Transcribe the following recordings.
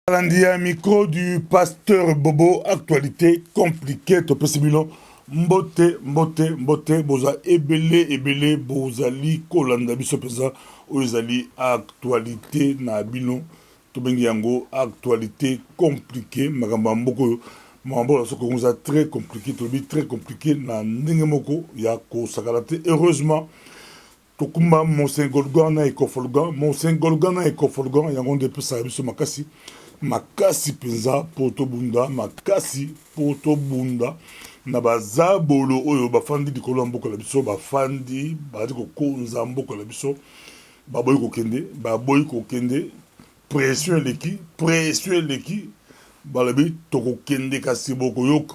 Landia micro du pasteur Bobo, actualité compliquée, Topesibino, mbote, boza ebele, bozali, kolanda biso pesa, ozali actualité na bino, tobengi yango, actualité compliquée, magamba mboko, mambo la soko nous a très compliqué, na ndenge ya ko sakalate, heureusement, Tokumba Monsen Golgana et Kofolgan, yango de pesa biso makasi penza poto bunda, na bazabolo oyo bafandi dikolo ya mboka la biso, bafandi bazi kokonza mboka la biso, baboyi kokende, pression eleki, balabi tokokende kasi bokoyoka.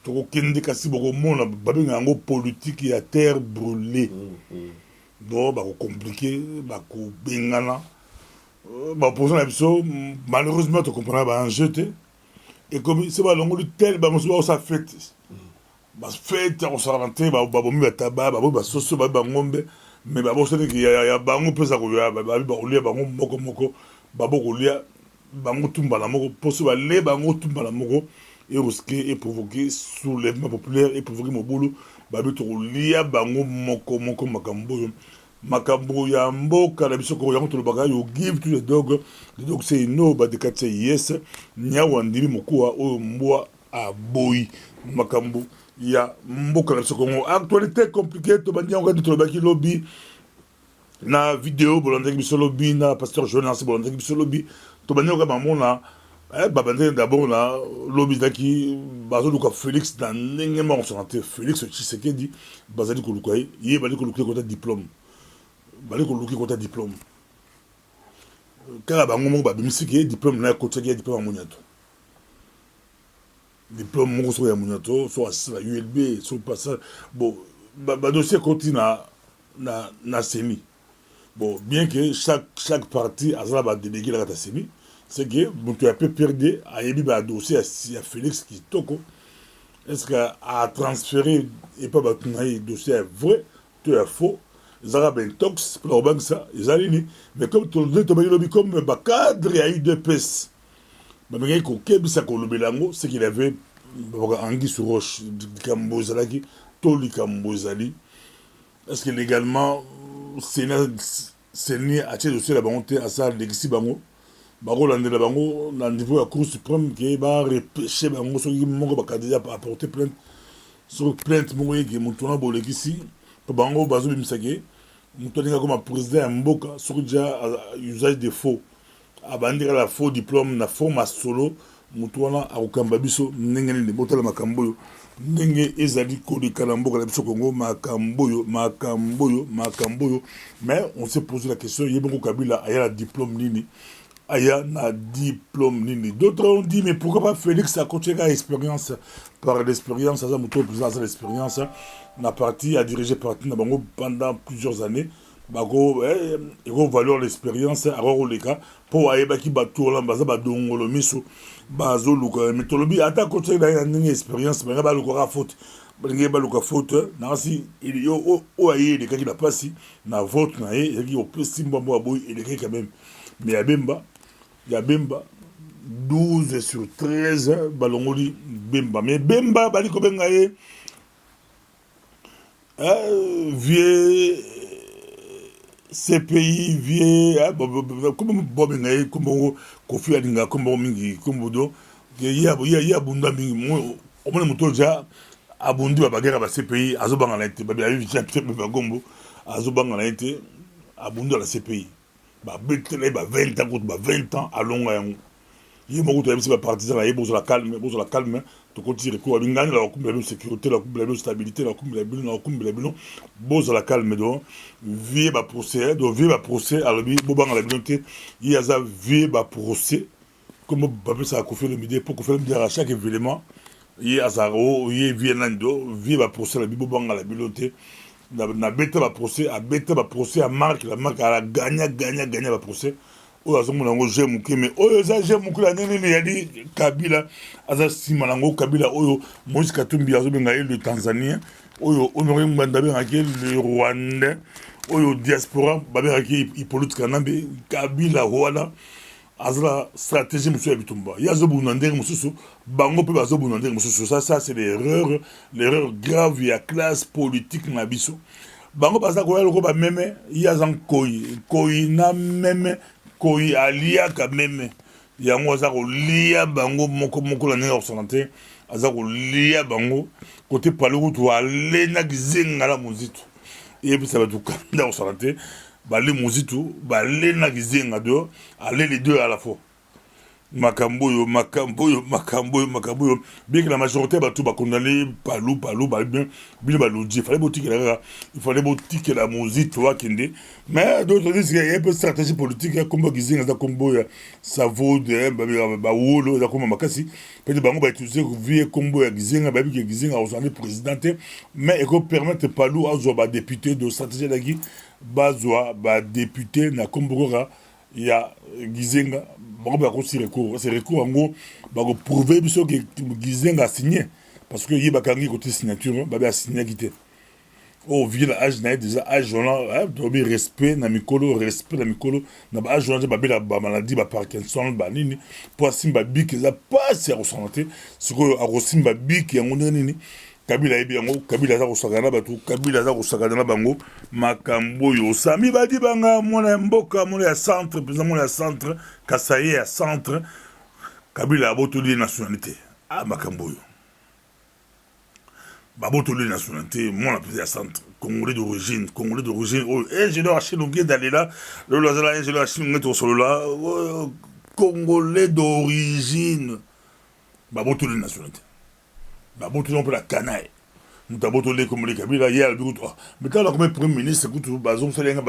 Tokokende kasi bokomona babenga yango politique ya terre brûlée. Donc bako compliqué, bako bengana. Posons la biso, malheureusement tu comprends pas en jeté. Et comme c'est pas longo tel ba mosuba sa fête. Ba fête on s'en rentré ba bomi ba tabac, ba soso ba ngombe, mais ba bosse que ya bango pesa ko ya ba olia bango moko ba boko lia bango tumba la moko poso ba le bango tumba la moko et risquer et provoquer soulèvement populaire et provoquer mobulu ba bitu lia bango moko makambo ya mboka na biso ko yango tolobaka you give to the dog say no but the cat say yes nyawa ndimi mokuwa oyo mbwa aboyi makambo ya mboka na biso ko actualité compliquée to bandi yango to tolobaki lobby na vidéo bolandaki biso lobby na pasteur Jonas bolandaki biso lobby to bandi yango mamona babandaki d'abord na lobby daki bazoluka Félix na ndenge mo sonate Félix Tshisekedi bazali koluka ye bali koluka kota diplôme bali koluki kota diplôme kala bango moko babimisiki diplôme na kotaki ya diplôme ya munyato diplôme moko so ya munyato so asila ULB so passa bon dossier koti na semi bon bien que chaque partie azala ba délégué la kata semi c'est que tu as peu perdu a yebi ba dossier à Félix Kitoko est-ce que a transféré et pas ba tunaï dossier vrai tu es faux ils ont un tox pour leur banque ça ils ont mais comme tout le monde comme cadre a eu deux pièces mais c'est qu'il avait Anguille sur roche Kambozalaki Toli Kambozali est-ce que légalement c'est ni à tirer dossier la bonté à ça l'exi bango Barolande la bango dans le niveau de la Cour suprême qui va repêcher bango sur qui mongo bakadija apporter plainte sur plainte mongo qui montona bolekisi bango bazo bimisake mutoninga comme président ya mboka soki déjà usage de faux abandira la faux diplôme na forme solo mutwana akokamba biso ndenge nini botala makambo oyo ndenge ezali koleka na mboka na biso Kongo makambo oyo mais on s'est posé la question yebongo Kabila aya la diplôme nini aya na diplôme nini d'autres ont dit mais pourquoi pas Félix a continué expérience par l'expérience ça muto président ça l'expérience na parti a dirigé parti na bango pendant plusieurs années bako ego valeur l'expérience alors les cas pour ayeba ki batola baza badongolo miso bazo luka mitolobi ata côté na nini expérience mais ba luka faute balingi ba luka faute na si il yo o aye les cas qui la passe na vote na ye qui au plus simba mo aboy il est quand même mais ya Bemba 12 sur 13 balongoli Bemba mais Bemba bali ko benga ye vieux CPI vieux comme bob ngai comme kofi alinga comme mingi comme do ya bunda mingi mo omona mutoja abundi babagera ba CPI azobanga na ite babi ayi champion ba gombo azobanga na ite abundi la CPI ba betele ba 20 ans contre ba 20 ans à longa yango yi moko to yebisi ba partisan la yebo la calme to continuer ko abingani la kumbe la sécurité la kumbe la stabilité la kumbe la bilo bozo la calme do vie ba procès à l'obi bobanga la biloté yi aza vie ba procès comme ba ça a confié le midi pour confier le midi à chaque événement yi azaro yi vie nando vie ba procès la bobanga la biloté na beta ba procès à marque la marque a gagné ba procès oyo azomona yango je muke mais oyo eza je muke la nini yadi Kabila aza sima nango Kabila oyo Moïse Katumbi azobenga le Tanzanien oyo Honoré Mbanda bengaki le Rwandais oyo diaspora babengaki Hippolyte Kanambe Kabila wana azala stratégie musu ya bitumba yazo bunandere mususu bango pe bazo bunandere mususu ça c'est l'erreur grave ya classe politique na biso bango baza ko yalo ko ba meme yazan koyi na meme koyi alia ka meme yango aza ko lia bango moko la nena observante aza ko lia bango côté paluku to alena gizenga la muzitu et puis ça va tout kanda observante bale muzitu balena gizenga do aller les deux à la fois makamboyo bien que la majorité bato ba condamné palou ba bien baludi il fallait botiquer la musique toi kende mais d'autres disent qu'il y a un peu de stratégie politique comme gizenga za combo ya savo de ba wolo za comme makasi peut-être bango ba utiliser vie combo ya gizenga ba bi gizenga au président mais il faut permettre palou à zo ba député de stratégie la gi bazwa ba député na kombogora ya gizenga bango ba ko recours c'est recours ngo ba ko prouver biso que gizenga a signé parce que yi ba kangi côté signature ba ba signé quitté au ville âge na déjà âge là dobi respect na mikolo na ba âge là ba maladie ba Parkinson ba nini pour simba bik za pas se ressentir ce que a rosimba bik yango nini Kabila ebi yango Kabila za kosakana batu Kabila za kosakana na bango makambo yo sami badi banga mona mboka mona ya centre président mona ya centre Kasaye ya centre Kabila abotoli nationalité makambo yo babotoli nationalité mona président ya centre congolais d'origine ingénieur achilongué d'aller là le lazala ingénieur achilongué to solo là congolais d'origine babotoli nationalité baboto non pour la canaille nous taboto les comme les Kabila hier mais quand la comme premier ministre écoute bazon salenga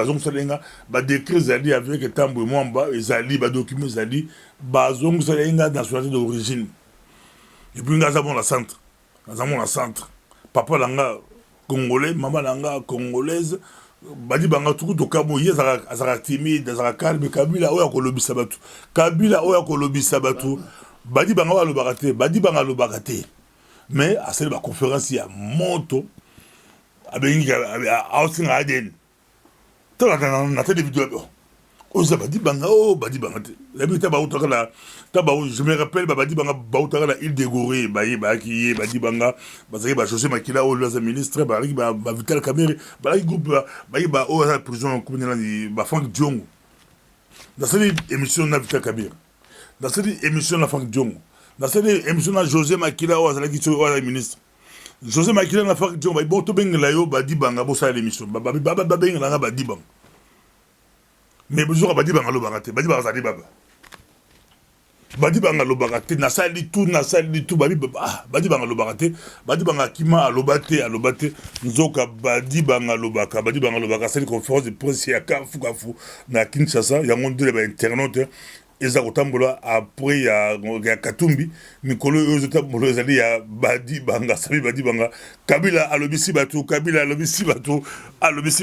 ba décret zali avec tambo mwamba ezali ba document zali bazon salenga nationalité d'origine et puis ngaza bon la centre papa langa congolais maman langa congolaise badi banga tuku to kabo yeza azara timide azara calme Kabila oya kolobisa batu badi banga lo bakate mais à cette conférence il y a moto avec housing aden tu as des vidéos badi banga la vie je me rappelle badi banga bautaka la île de Gorée badi banga bazaki ba José Makila au le ministre ba Vital Kamerhe ba groupe ba au la prison comme ba Franck Diongo dans cette émission na Vital Kamerhe dans cette émission na Franck Diongo dans cette émission na José Makila au la ministre José Makila na Franck Diongo ba boto bengela yo badi banga bo sa l'émission ba bengela badi banga mais bonjour badi banga lo bangate badi banga zali badi banga lo bangate na sali tout badi banga lo bangate badi banga kima alobate nzoka badi banga lo baka c'est une conférence de presse ya kafu na Kinshasa yango ndele ba internaute eza kotambola après ya Katumbi mikolo oyo tambola ezali ya badi banga Kabila alobisi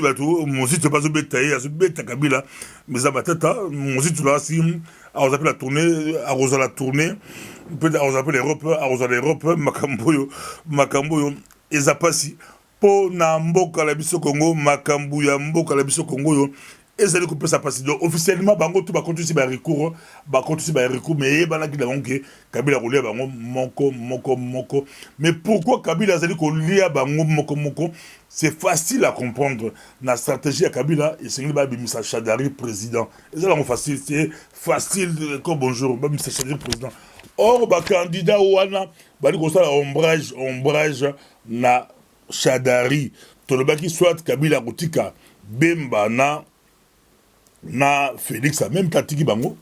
batu mozito pas obetaye azobeta Kabila mais abatata mozito la si on appelle la tournée la tournée peut on appelle l'Europe makambo yo eza pasi po na mboka la biso Congo makambo ya mboka la biso Congo yo ezali ko pesa pasi donc officiellement bango tout ba continuer ba recours mais bana ki bango ke Kabila kolia bango moko mais pourquoi Kabila ezali ko lia bango moko c'est facile à comprendre na stratégie ya Kabila et c'est ba bimisa Shadari président ezali facile c'est facile comme bonjour ba bimisa Shadari président or ba candidat wana bali ko sala ombrage na Shadari tolobaki soit Kabila kotika Bemba na Félix a même tatiki bango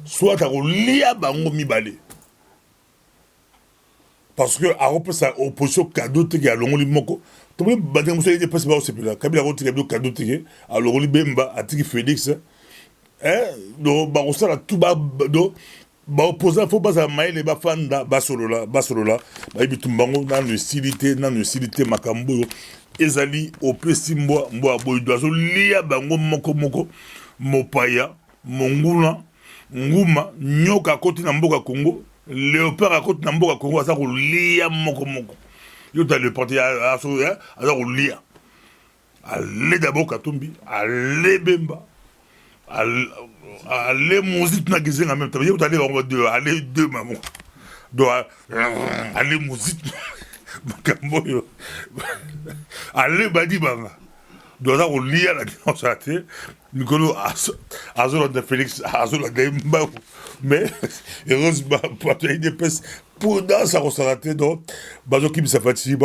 soit à lia bango mibale parce que a repose sa opposition cadeau teke a longoli moko to be badeng muso ide passe ba osepela Kabila ko teke cadeau teke a longoli Bemba atiki Félix do ba osala tout ba do ba opposant faut pas amaile ba fanda ba solola ba bitumbango na nucilité makambo ezali opesi mboa boy doazo lia bango moko mopaya monguna nguma nyoka koti na mboka Congo léopard akoti na mboka Congo asa kolia moko yo ta le parti aso asa kolia ale d'abord Katumbi ale Bemba aller musique na gizenga en même temps vous allez on deux aller deux maman doit aller musique makambo aller badi banga doit on lia la constate Nicolas Azolo de Félix Azolo de Mbao mais heureusement pour toi il pèse pour dans sa constaté donc bazo qui me fatigue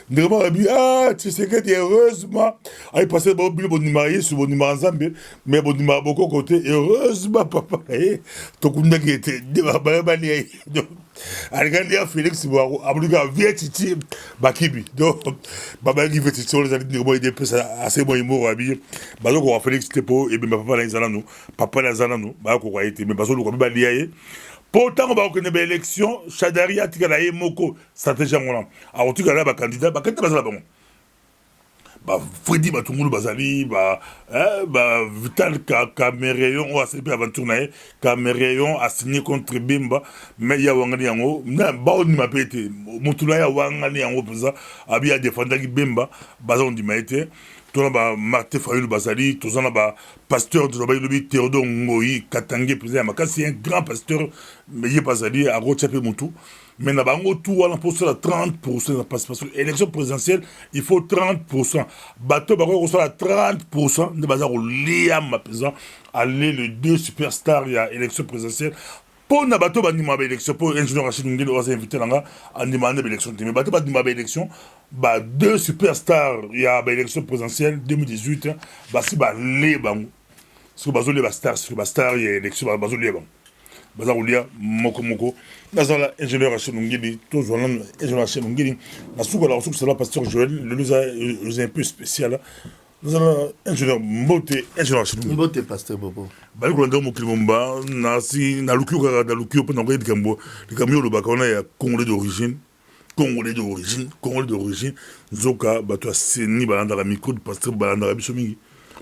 vraiment ah tu sais que heureusement il passé bon numéro sur bon numéro ensemble mais bon numéro beaucoup côté heureusement papa to kunda qui était de bali donc alikalia Félix Boaro abluga vietiti bakibi donc baba qui veut sur les années de pèse assez bon humour abi bazo ko Félix Tepo et bien papa la zanano ba ko été mais bazo ko bali pourtant on va reconnaître l'élection Chadari a tika la moko stratégie ngona a otika la ba candidat bazala bon ba Freddy Matungulu bazali ba Vital Camereyon ou a CP aventure na Camereyon a signé contre Bimba mais ya wangani yango na ba on ma pété mutula ya wangani yango pesa abi a défendre Bimba bazon di maité tona ba Martin Fayulu bazali tozana ba pasteur de Lobi Théodore Ngoyi Katange président makasi un grand pasteur mais il bazali a rochape mutu mais na bango tout wala pour la 30% de participation élection présidentielle il faut 30% bateau ba ko la 30% de bazar lia ma président aller le deux superstars il y a élection présidentielle pour na bateau ba nima ba élection pour ingénieur Rachid Ngeli on s'est invité là en demandant l'élection mais bateau ba nima ba élection ba deux superstars il y a ba élection présidentielle 2018 ba si ba les bango parce que bazole ba stars sur ba star il y a élection ba bazole bango bazarulia moko nazala ingénieur Rachid Ngeli toujours ingénieur Rachid Ngeli na suko la suko c'est pasteur Joël le un peu spécial nazala ingénieur Mbote ingénieur Rachid Ngeli Mbote pasteur Bobo bali ko ndo mokilomba na si na lukio ka da lukio pe na ko dikambo dikamyo lo bakona ya congolais d'origine zoka bato aseni balanda la micro de pasteur balanda la biso mingi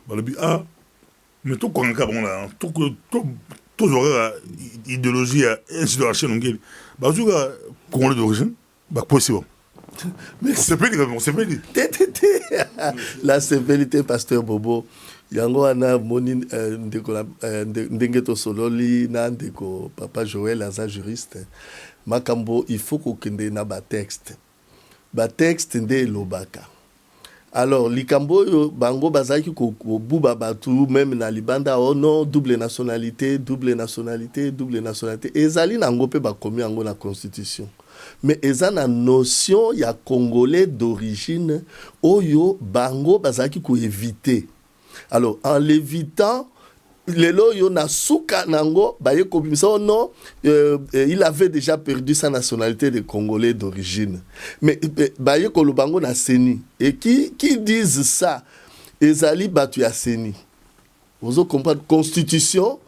balobi mais to konka bon là toujours idéologie ainsi de Rachid Ngeli bazuka congolais d'origine ba possible mais c'est pas la sévérité pasteur Bobo yango ana moni ndeko ndenge to sololi na ndeko papa Joël aza juriste makambo il faut ko kende na ba texte nde lobaka. Alors, likambo yo bango bazaki ko buba batu même na libanda oh non double nationalité. Ezali nango pe ba komi yango na constitution. Mais eza na notion ya congolais d'origine oyo bango bazaki ko éviter. Alors, en l'évitant lelo yo na suka nango baye kobimisa oh non il avait déjà perdu sa nationalité de congolais d'origine mais baye kolobango na seni et qui disent ça ezali batu ya seni vous comprendre constitution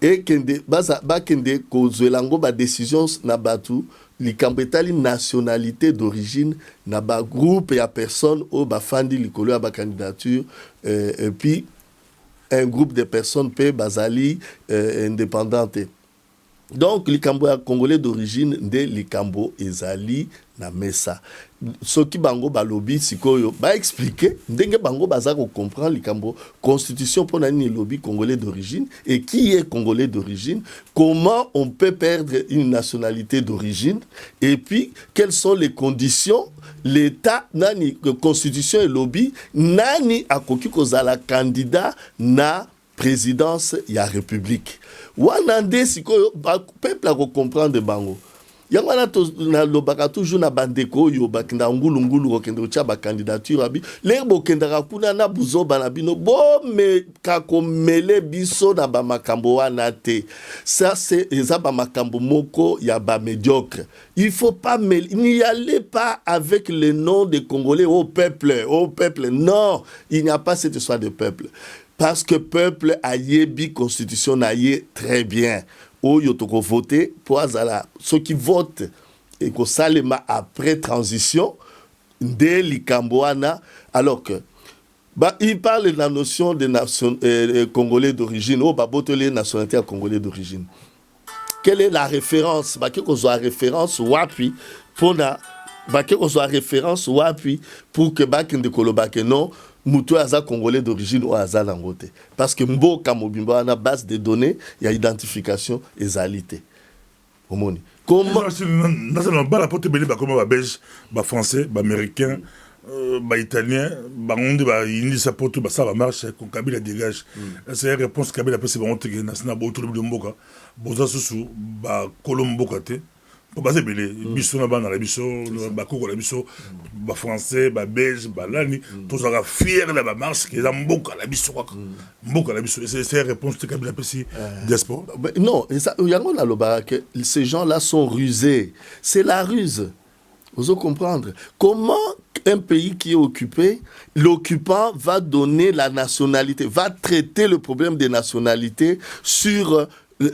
et kende ba kende kozwelango ba décision na batu likambo etali nationalité d'origine na ba groupe ya personne o ba fandi likolo ya ba candidature et puis un groupe de personnes pe bazali indépendante. Donc likambo ya congolais d'origine de likambo ezali na mesa. Soki bango balobi sikoyo ba expliquer ndenge bango baza ko comprendre likambo constitution pour nani lobby congolais d'origine et qui est congolais d'origine, comment on peut perdre une nationalité d'origine et puis quelles sont les conditions l'état nani constitution et lobby nani akoki kozala candidat na présidence ya république wanande sikoyo peuple a comprendre bango yango na lobaka toujours na bandeko yo bakinda ngulu kokende cha ba candidature abi le bokendaka kuna na buzoba na bino bo me kakomele biso na ba makambo wana te ça c'est eza ba makambo moko ya ba médiocre. Il faut pas n'y allez pas avec le nom des Congolais au peuple non, il n'y a pas cette histoire de peuple parce que peuple a yebi constitution na ye très bien. Oyo toko voter pour azala ceux qui votent et ko salema après transition de likamboana alors que il parle de la notion de nation congolais d'origine ou babotele nationalité congolais d'origine. Quelle est la référence qu'on soit référence wapi pour na qu'on soit référence wapi pour que bakende kolobake non mutu aza congolais d'origine ou aza langote parce que mboka mobimba wana base de données ya identification ezalité omoni comment national bala pote belé ba comme ba belge ba français ba américain ba italien ba onde ba indi sa poto ba ça va marche con Kabila dégage c'est une réponse Kabila peut c'est ba onte national ba autour de mboka boza susu ba kolombo kate pour baser belé biso na ba na la biso ba koko la biso ba français ba belge ba lani tous à fier de la marche que za mboka la biso mboka la biso c'est une réponse de Kabila peut c'est diaspora non et ça yango na loba que ces gens là sont rusés, c'est la ruse. Vous allez comprendre comment un pays qui est occupé, l'occupant va donner la nationalité, va traiter le problème des nationalités sur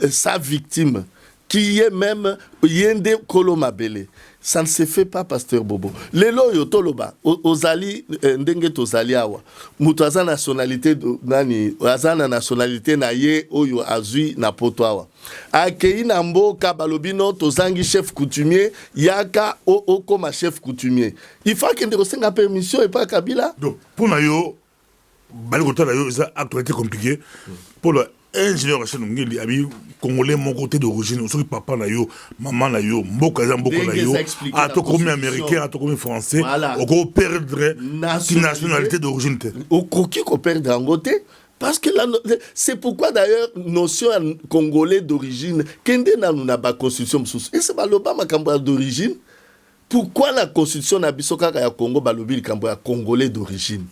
sa victime, qui est même Yende Kolomabele. Ça ne se fait pas, Pasteur Bobo. Lelo yotoloba, ozali ndenge tozali awa. Mutu aza nationalité nani, aza na nationalité na ye oyo azui na poto awa. Akei na mboka balobino tozangi chef coutumier, yaka okoma chef coutumier. Il faut qu'il y ait permission et pas Kabila. Donc pour nayo bali kotala yo ça actualité compliquée pour le ingénieur Rachel Ngeli abi congolais mon côté d'origine ceux qui papa na yo maman na yo mboka za mboka na yo a to comme américain a to comme français on ko perdre nationalité d'origine au croquis ko perdre en côté parce que c'est pourquoi d'ailleurs notion congolais d'origine kende na nous na ba constitution sous et c'est baloba makambo d'origine pourquoi la constitution na biso kaka ya Congo balobi likambo ya congolais d'origine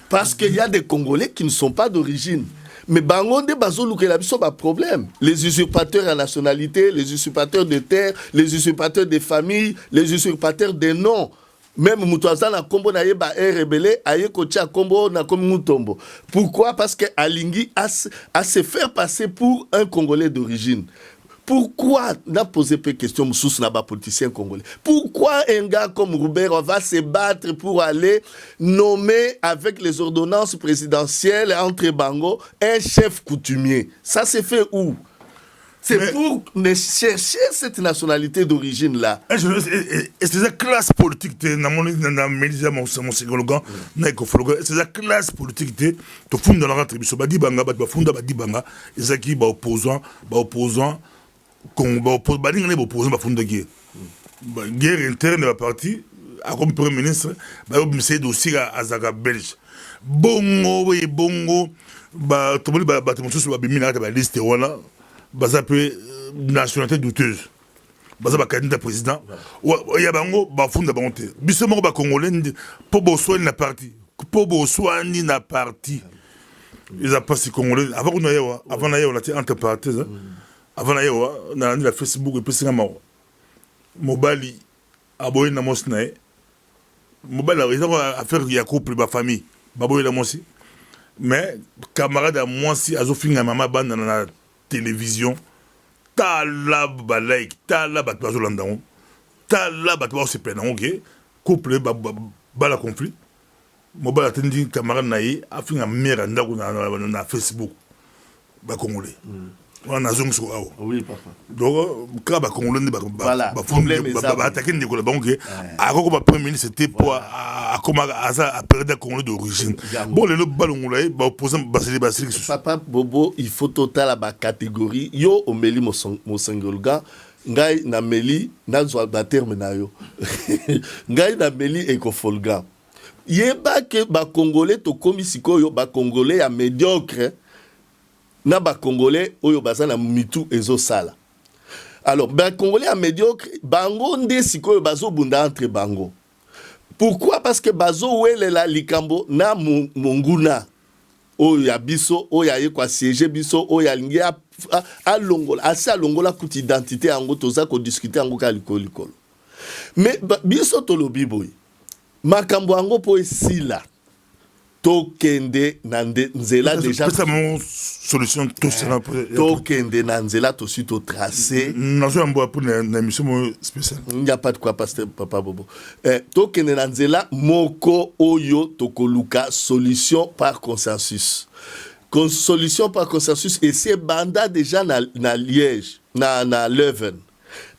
parce qu'il y a des Congolais qui ne sont pas d'origine. Mais bangonde bazoluke la biso ba problème. Les usurpateurs à nationalité, les usurpateurs de terre, les usurpateurs des familles, les usurpateurs des noms. Même Moutouazan na kombo na yeba rebelle, aye kocha kombo na komi Mutombo. Pourquoi? Parce que Alingi a se faire passer pour un Congolais d'origine. Pourquoi n'a posé peu de questions sous naba politicien congolais? Pourquoi un gars comme Roubert va se battre pour aller nommer avec les ordonnances présidentielles entre Bango un chef coutumier? Ça s'est fait où? C'est pour chercher cette nationalité d'origine là. Et c'est la classe politique c'est la classe politique to funda la tribu so badi banga ba funda badi banga ezaki ba opposant Congo balinga ne opposant ba funda guerre interne ba parti a comme premier ministre ba obimse dossier à Zaga belge bongo ba toboli ba mosusu ba bimina ba liste wala baza pe nationalité douteuse baza ba candidat président ya bango ba funda ba honte biso moko ba congolais po bo soigner na parti ils a passé congolais avant na yewa avant na yewa la entre parenthèses avant na yewa na la Facebook et puis c'est mort mobali aboy na mosnae mobali a faire ya couple ba famille baboy na mosi mais camarade à moi si azo finga mama banda na télévision tala ba like tala ba bazo landao tala ba to se pena OK couple ba la conflit mobile atendi camarade na ye afinga mère ndako na Facebook ba congolais on a zong so awo oui papa donc ka ba congolais ba problème ba attaquer ndeko la banque akoko ba premier ministre c'était pour a comment à perdre congolais d'origine bon le balongolais ba opposant basili papa bobo il faut total ba catégorie yo omeli mosengolga ngai na meli nazwa ba terme na yo ngai na meli ekofolga yeba ke ba congolais to komi sikoyo ba congolais ya médiocre na ba congolais oyo bazana mitu ezo sala alors ba congolais ya médiocre bango nde sikoyo bazo bunda entre bango pourquoi parce que bazo wele la likambo na monguna oyo ya biso oyo ya kwa siège biso oyo ya lingi a longola asa longola kuti identité yango toza ko discuter yango ka likolo mais biso tolobi boy makambo yango po esila tokende na nzela déjà c'est mon solution tout ça tokende na nzela to suite au tracé nazo ambo pour une émission spéciale il n'y a pas de quoi pasteur papa bobo tokende na nzela moko oyo tokoluka solution par consensus solution par consensus et c'est banda déjà na Liège na Leuven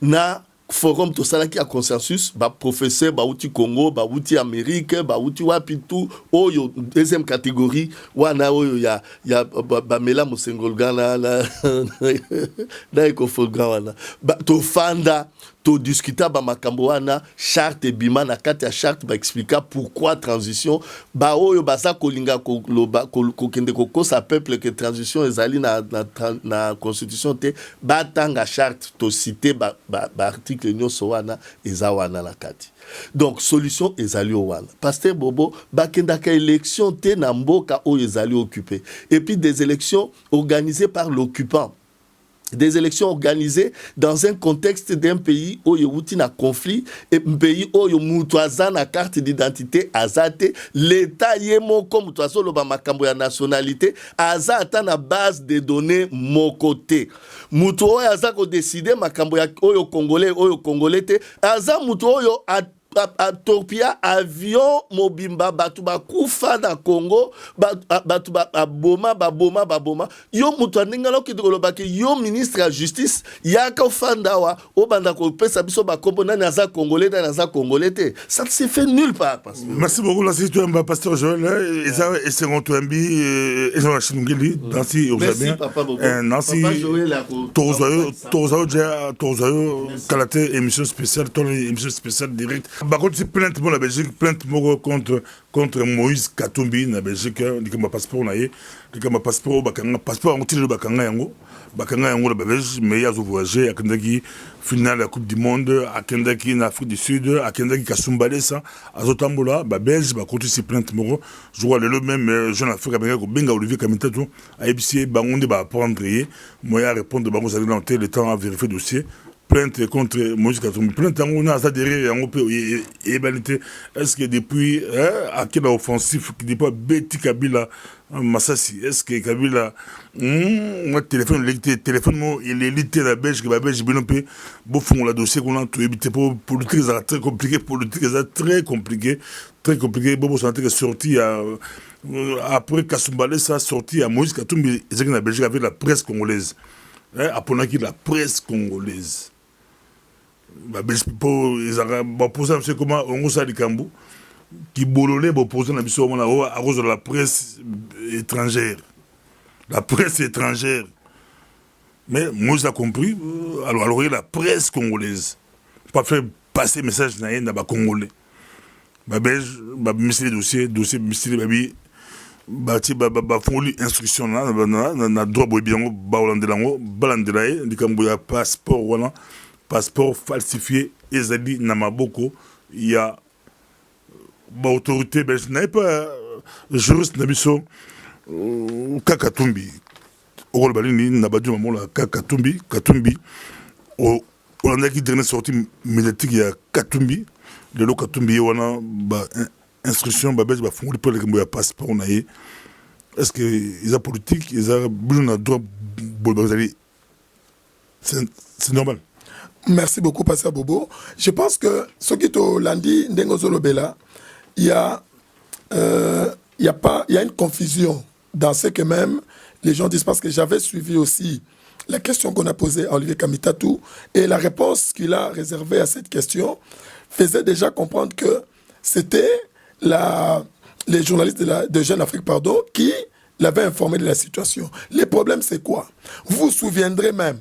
na forum to sala qui a consensus ba professeur ba outi Congo ba outi Amérique ba outi wapi tout oyo deuxième catégorie wana oyo ya ba mela musengolgana na ekofolga wana ba to fanda to discuter ba makambo wana charte bima na kati ya charte ba expliquer pourquoi transition ba oyo basa kolinga ko loba ko kende ko kosa peuple que transition ezali na constitution te ba tanga charte to citer ba article nyonso wana eza wana na kati. Donc solution ezali wana pasteur Bobo bakendaka élection te na mboka oyo ezali occupé et puis des élections organisées par l'occupant, des élections organisées dans un contexte d'un pays où il y a un conflit et un pays où il y a une carte d'identité azate l'état yemo comme toi solo ba makambo ya nationalité azata na base de données mon côté mutu oyo azako décider makambo ya oyo congolais te aza mutu oyo a torpia avion mobimba batu bakufa na Congo batu boma yo mutu anengala ki doloba ke yo ministre ya justice yaka ofandawa obanda ko pesa biso ba kombo nani aza congolais te, ça ne se fait nulle part. Merci beaucoup la situation pasteur Joël et second Twambi et Jean Chingeli dans si merci papa Bobo papa Joël tozo kalate émission spéciale direct. Par contre, c'est plainte pour la Belgique, plainte contre Moïse Katumbi na Belgique, dit ma passeport naie, dit ma passeport passeport on tire le bakanga yango la Belgique, mais il y a voyagé à Kendaki finale la Coupe du Monde, à Kendaki en Afrique du Sud, à Kendaki Kasumbalé ça, à Zotambola, Belge, contre ces plaintes moro, je vois le même jeune Africain ko benga Olivier Kamitato, à EBC bangonde ba prendre moi répondre bango ça dans le temps à vérifier dossier. Plainte contre Moïse Katumbi. Plainte on a ça derrière on peut ébalité. Est-ce que depuis à quel offensif qui depuis Betty Kabila Massassi est-ce que Kabila moi téléphone il est lité la Belge que la Belge binopé bon fond la dossier qu'on a tout éviter pour politique très compliqué très compliqué bon ça est sorti après Kasumbalé ça sorti à Moïse Katumbi c'est que la Belgique avec la presse congolaise après la presse congolaise pour poser un comment on s'est dit Kambu qui bololé pour poser un biso à cause de la presse étrangère mais moi j'ai compris alors il y a la presse congolaise pas faire passer message na ba congolais belge monsieur dossier monsieur babi bati ba foli instruction na droit boy bien ba holandelango balandelaye ndikambo ya passeport wala passeport falsifié ezali na maboko ya ba autorité belge n'a pas juriste na biso Katumbi o balini na badu mamola Katumbi o on qui dernière sortie médiatique ya Katumbi le lo Katumbi wana ba instruction babes ba fondre pour le passeport naie est-ce que ils a politique ils a besoin de droit c'est normal. Merci beaucoup pasteur Bobo. Je pense que ce qui to landi ndengo zolobela il y a une confusion dans ce que même les gens disent parce que j'avais suivi aussi la question qu'on a posée à Olivier Kamitatou et la réponse qu'il a réservée à cette question faisait déjà comprendre que c'était les journalistes de Jeune Afrique qui l'avaient informé de la situation. Le problème, c'est quoi? Vous vous souviendrez même,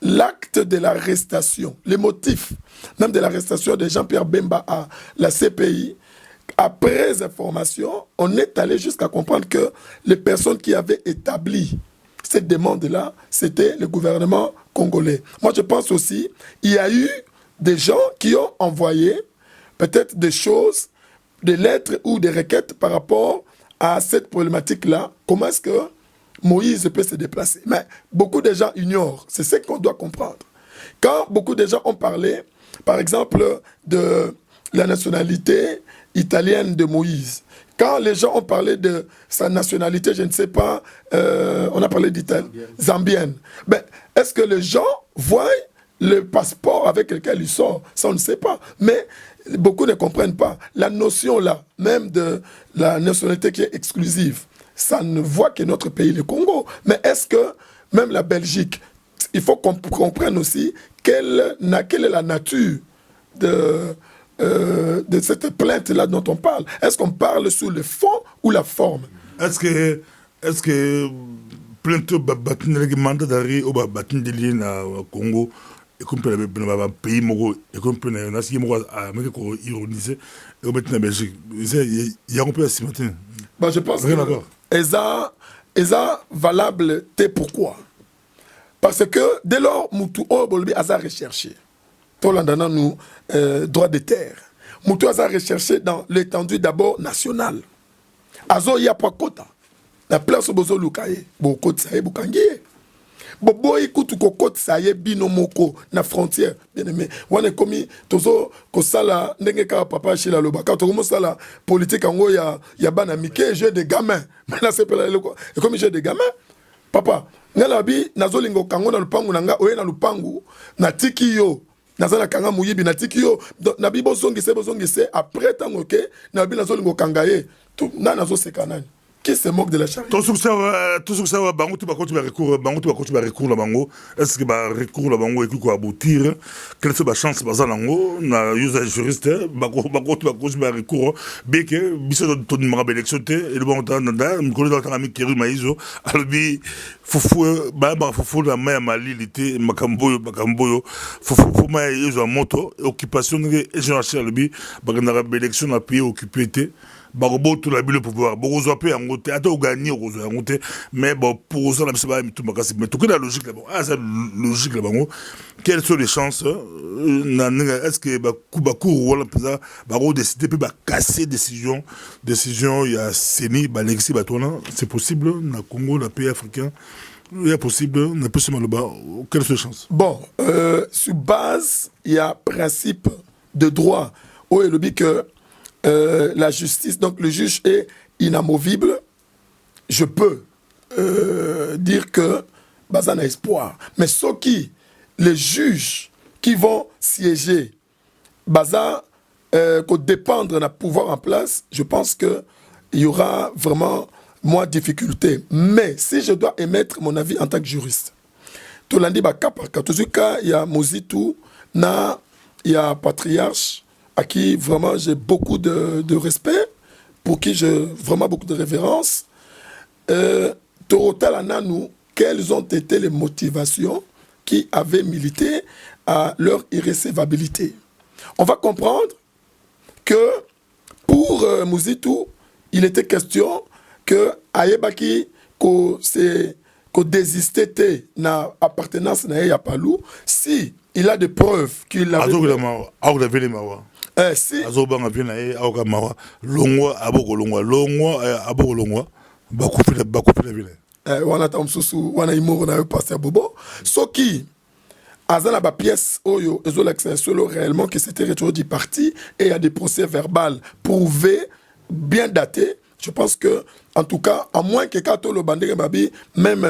l'acte de l'arrestation, les motifs même de l'arrestation de Jean-Pierre Bemba à la CPI, après information, on est allé jusqu'à comprendre que les personnes qui avaient établi cette demande-là, c'était le gouvernement congolais. Moi, je pense aussi, il y a eu des gens qui ont envoyé peut-être des choses, des lettres ou des requêtes par rapport à cette problématique-là. Comment est-ce que Moïse peut se déplacer? Mais beaucoup de gens ignorent. C'est ce qu'on doit comprendre. Quand beaucoup de gens ont parlé, par exemple, de la nationalité italienne de Moïse, quand les gens ont parlé de sa nationalité, je ne sais pas, on a parlé d'Italie, zambienne. Ben, est-ce que les gens voient le passeport avec lequel il sort? Ça, on ne sait pas. Mais beaucoup ne comprennent pas. La notion là, même de la nationalité qui est exclusive, ça ne voit que notre pays, le Congo. Mais est-ce que même la Belgique, il faut qu'on comprenne aussi quelle est la nature de cette plainte-là dont on parle? Est-ce qu'on parle sur le fond ou la forme? Est-ce que plainte le mandat d'arrêt au Batindeli na Congo et comme le pays mogo et comme le nasi mogo a ironisé et au Belgique, il y a un peu à matin. Bah, je pense que ça valable. Pourquoi? Parce que dès lors, Moutou Obolbi a recherché. Tolandana nous droit de terre. Moutou a recherché dans l'étendue d'abord nationale. Azo ya pas quota. La place bozo lukaye, bo kota saye bukangie. Bobo ikutu ko kota saye binomoko na frontière. Bien aimé. Wane komi tozo ko sala ndenge ka papa chez la lobaka to komo sala politique ango ya bana mike jeu de gamin. Mais là c'est pas le quoi. Et comme jeu de gamin, papa, ngala bi nazolingo kango na lupangu nanga oye na lupangu na tiki yo. Nazala kanga muyibi na tiki yo na bi bozongise après tango ke na bi nazolingo kangaye tout na nazo sekanani. Qui se moque de la charité? Tout ça, bango tu vas recours la bango. Est-ce que bah recours la bango et quoi aboutir? Quelle est la chance bazar lango? Na user juriste, bango tu vas recours. Bien que biso ton numéro d'élection et le bon temps nanda, me connaît dans ami Keru Maizo, albi foufou la main Mali l'été makamboyo foufou main ils ont moto occupation et j'ai albi bagana élection na pays occupé barobo tout la le pouvoir bozo apé en côté attends gagner bozo en côté mais bon pour ça la bisaba tout makasi mais tout que la logique là bon ça logique là bon quelles sont les chances est-ce que bakou wala pesa baro décider peut casser décision il y a Seni Balexi batona c'est possible na Congo na pays africain il est possible on peut se mal bas quelles sont les chances? Bon sur base il y a principe de droit où il dit que la justice, donc le juge est inamovible, je peux dire que Bazan a espoir. Mais ceux qui, les juges qui vont siéger, Bazan, qu'on dépendre d'un pouvoir en place, je pense qu'il y aura vraiment moins de difficultés. Mais si je dois émettre mon avis en tant que juriste, tout l'andi baka par cas, tout ce cas, il y a Mozitou, il y a Patriarche, à qui vraiment j'ai beaucoup de respect, pour qui j'ai vraiment beaucoup de révérence. Torotalananou, quelles ont été les motivations qui avaient milité à leur irrécevabilité? On va comprendre que pour Mouzitou, il était question que Ayebaki ko désistait na appartenance na Yapalou si il a des preuves qu'il avait. Si azobanga bien na auka mawa longwa aboko longwa bakupila vile wana tamsusu wana imoro na passer bobo soki azala ba pièce oyo ezolakisa réellement que c'était retour du parti et il y a des procès verbaux prouvés bien datés. Je pense que en tout cas à moins que Kato le bandere babi même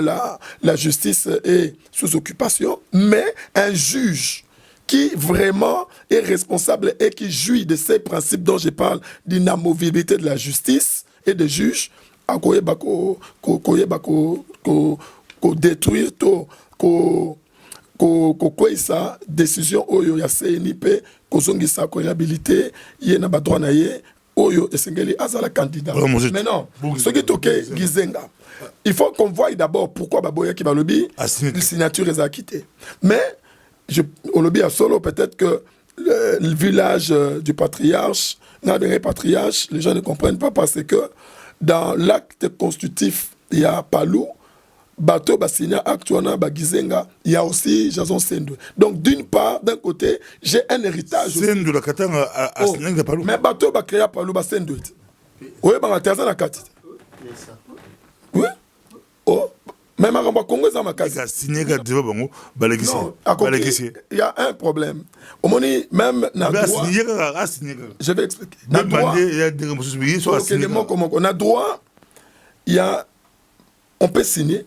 la justice est sous occupation, mais un juge qui vraiment est responsable et qui jouit de ces principes dont je parle, d'inamovibilité de la justice et des juges, à détruire sa décision oyo ya CNIP, kozongisa ko réhabilité, yena ba droit na ye, oyo esengeli azala candidat. Mais non, ce qui toke Gizenga. Il faut qu'on voie d'abord pourquoi Baboya qui va lobby, la signature est acquittée. Mais au lobby à Solo, peut-être que le village du patriarche, les gens ne comprennent pas parce que dans l'acte constitutif, il y a Palou, Bateau, Bassina, Actuana, Bagizenga, il y a aussi Jason Sendou. Donc d'une part, d'un côté, j'ai un héritage. Sendou, la Katanga à Sinanga Palou. Mais Bateau, Bakrea, Palou, Bassendou. Oui, Bangatazan, la Kat. Oui. Oh. Même à Congo, ça m'a cassé. Il y a un problème. Au moment même, je vais expliquer. On a droit, on peut signer,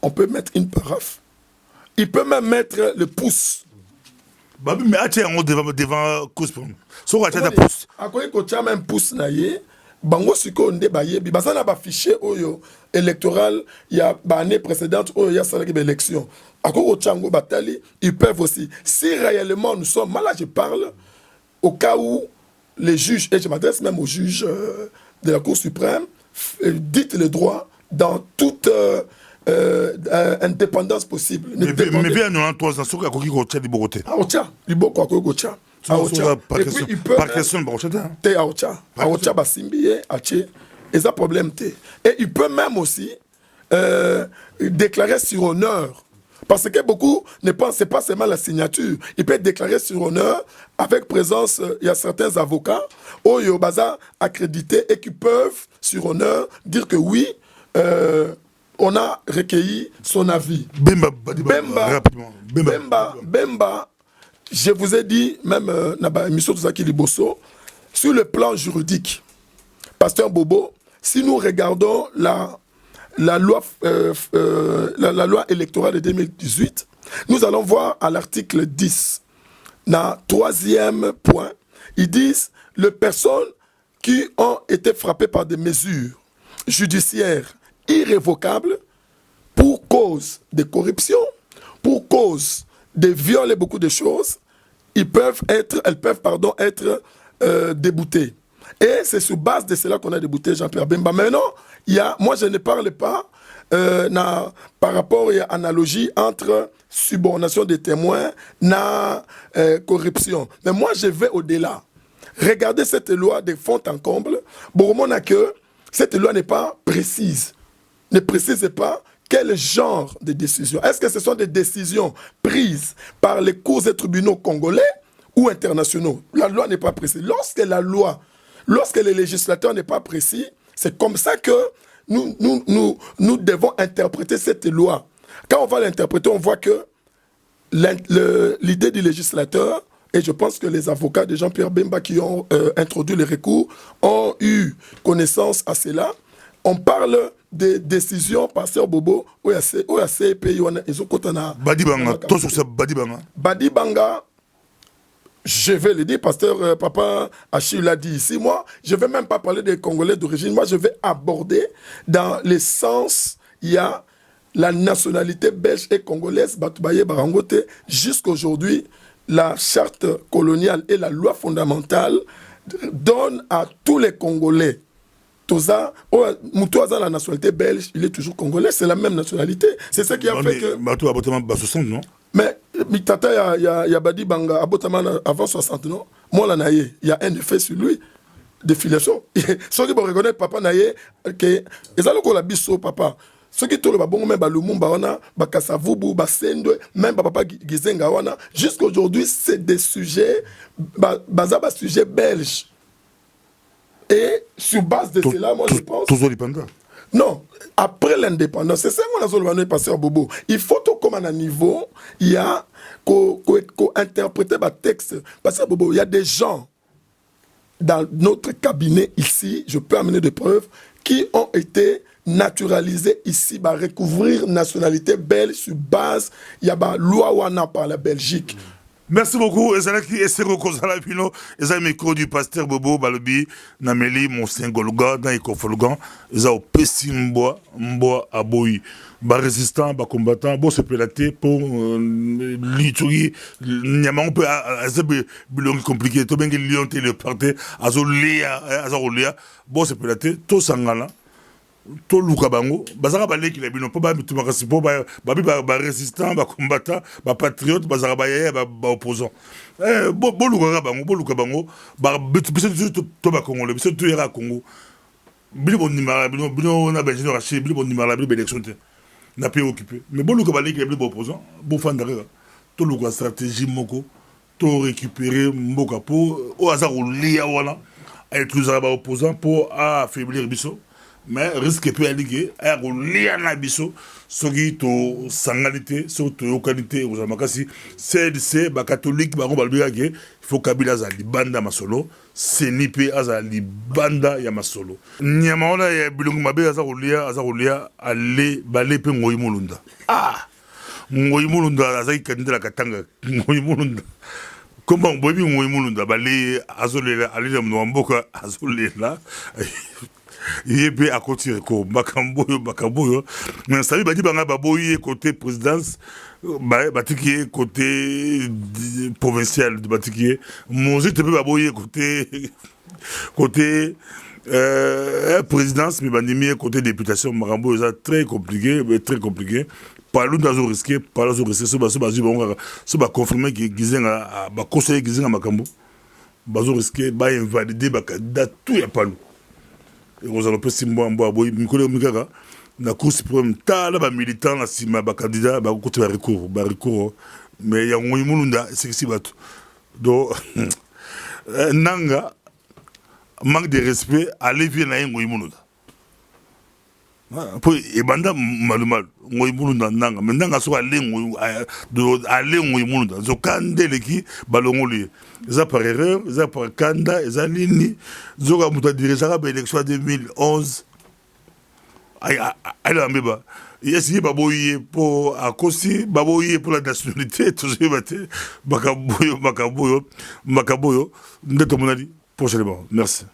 on peut mettre une paraphe, il peut même mettre le pouce. Mais attends, devant cause pour nous. Soit tu as pouce. À quoi tu as même pouce naïe, bango siko nde bayebi bazana ba fichier oyo électoral ya ba année précédente oyo ya salaki ba élection akoko chango batali ils peuvent aussi si réellement nous sommes là je parle au cas où les juges et je m'adresse même aux juges de la Cour suprême dites le droit dans toute indépendance possible. Mais bien nous en 3 ans sur akoki ko tcha libokote. Aocha liboko akoki tcha. Par question brocheta. Te aocha basimbi ache eza problème te. Et il peut même aussi déclarer sur honneur. Parce que beaucoup ne pensent pas seulement la signature. Il peut déclarer sur honneur avec présence, il y a certains avocats, Oyo Baza accrédités et qui peuvent sur honneur dire que oui, on a recueilli son avis. Bemba, je vous ai dit, même Monsieur Tuzaki Liboso, sur le plan juridique, Pasteur Bobo, si nous regardons la loi électorale de 2018, nous allons voir à l'article 10, dans 3e point, ils disent les personnes qui ont été frappées par des mesures judiciaires irrévocables pour cause de corruption, pour cause de viol et beaucoup de choses, elles peuvent être déboutées. Et c'est sur base de cela qu'on a débouté Jean-Pierre Bemba. Maintenant, moi je ne parle pas par rapport à l'analogie entre subornation des témoins et corruption. Mais moi je vais au-delà. Regardez cette loi de fond en comble. Bon, on a que cette loi n'est pas précise. Ne précise pas quel genre de décision. Est-ce que ce sont des décisions prises par les cours et tribunaux congolais ou internationaux? La loi n'est pas précise. Lorsque le législateur n'est pas précis, c'est comme ça que nous devons interpréter cette loi. Quand on va l'interpréter, on voit que l'idée du législateur, et je pense que les avocats de Jean-Pierre Bemba qui ont introduit les recours ont eu connaissance à cela. On parle des décisions, Pasteur Bobo, où il y a CPI, ils ont Badibanga, tout sur ça, Badibanga. Badibanga, je vais le dire, Pasteur Papa Achille l'a dit ici, moi, je ne vais même pas parler des Congolais d'origine, moi je vais aborder dans le sens, il y a la nationalité belge et congolaise, Batubaye Barangote, jusqu'aujourd'hui, la charte coloniale et la loi fondamentale donnent à tous les Congolais. Toza, la nationalité belge, il est toujours congolais, c'est la même nationalité. C'est ça qui a fait que... non? Mais Mitata, il y a Badi Banga, avant 60, non? Moi, là, il y a un effet sur lui de filiation. Ceux qui vont reconnaître papa, que ils ont la biso papa. Ceux qui tournent bon même Lumumba wana, Bakasavubu, Basendo, même papa Gizenga wana, jusqu'aujourd'hui, c'est des sujets, bazaba sujets belges. Et sur base de cela, moi je pense... Tous indépendants. Non, après l'indépendance, c'est ça qu'on a passé à Bobo. Il faut tout comme à un niveau, il y a qu'on interpréter le texte. Parce que Bobo, il y a des gens dans notre cabinet ici, je peux amener des preuves, qui ont été naturalisés ici, bah, recouvrir nationalité belge sur base, il y a la loi wana par la Belgique. Merci beaucoup. Ezalaki Esero Kozala Pino, Ezal micro du pasteur Bobo Balobi, Nameli, Monsengolga, dans Ekofolgan, Ezal Pessi Mboa Aboui. Ba résistant, ba combattant, bon se pélater pour l'ituri, nyama on peut azabe bilong compliqué, to bengi lion te le parté, azolia, bon se pélater, to sangala. To luka bango bazaka baleki la bino po ba bituma kasi po ba résistant ba combattant ba patriote bazaka ba yaya ba opposant bo luka bango ba bitu to ba Congo biso to yera Congo bino nimara bino na benjino raché bino nimara bino élection te na pays occupé mais bo luka baleki la bino opposant bo fandaka to luka stratégie moko to récupérer mboka po o azaro lia wana et tous ba opposant pour affaiblir biso. Mais risque peut aller à rouler en abisso, ce qui est sangalité, surtout qualité, aux amakasi, c'est ba catholique, ba il faut Kabila zali banda masolo, c'est nipe azali banda ya masolo. Nyamaona ya bilungu mabe azarulia, aller balé pe ngoyi mulunda. Ah! Ngoyi mulunda azaki kandida la katanga, ngoyi mulunda. comment on peut dire Moïmoulunda, balé, azolela, aller dans mon boka, azolela, il est à côté, Bakamboyo, mais ça veut dire que Baboye côté présidence, Batikié côté provincial de Batikié, Mozé te peut Baboye côté présidence, mais Bandimi côté députation, Marambo, c'est très compliqué, très compliqué. Parlons d'azur risqué, ce va confirmer que Gizen a conseillé Gizen à Makambo. Bazou risqué, va invalider, candidat, tout y a pas nous. Et on a si moi, Mikolo Mikaga, la Cour suprême, là, militant, là, si ma candidat, côté va recours, mais il y a un Moulunda, c'est que si va tout. Donc, Nanga, manque de respect, allez, viens à un Moulunda. Pour ebanda malumal ngoy mulunda nanga mendanga so ale ngoy mulunda zo kandele ki balongoli za par erreur za par kanda za nini zo ka muta dirigera ba élection 2011 ay la mbeba yesi baboye pour akosi baboye pour la nationalité tout ce bate makaboyo ndeto monali prochainement merci.